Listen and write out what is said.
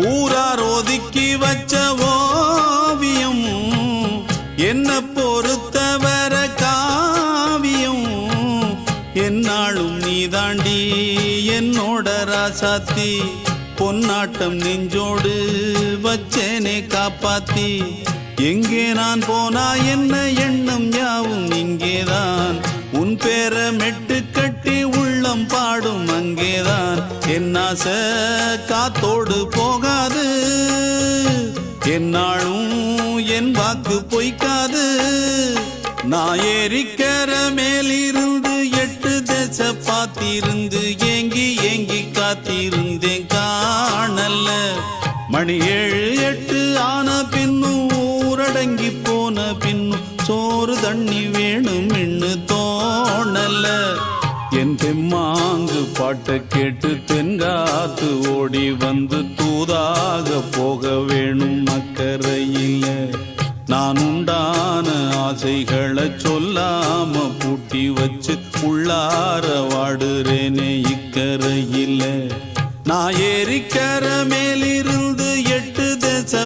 ஊரார் ஒதுக்கி வச்ச ஓவியம் என்ன பொறுத்தவர காவியம் என்னாலும் நீதாண்டி என்னோட ராசாத்தி பொன்னாட்டம் நெஞ்சோடு வச்சேனே காப்பாத்தி எங்கே நான் போனா என்ன எண்ணம் யாவும் இங்கேதான் உன் பேர மெட்டு கட்டி உள்ளம் பாடும் அங்கேதான் என் ஆசை காத்தோடு போகாது என்னாலும் என் வாக்கு பொய்க்காது நான் ஏறிக்கர மேலிருந்து 8 தேச பார்த்திருந்து ஏங்கி ஏங்கி காத்திருந்தேன் காணல்ல மணி 7 8 ஆன பின்னும் ஊரடங்கி போன பின்னும் சோறு தண்ணி வேணும் இன்னு தோணல என் தெம்மாங்கு பாட்டை கேட்டு தென்காத்து ஓடி வந்து தூதாக போக வேணும் அக்கறையில் நான் உண்டான ஆசைகளை சொல்லாம பூட்டி வச்சு உள்ளார வாடுறேனே இக்கரையில் நான் ஏறிக்கர மேலிருந்து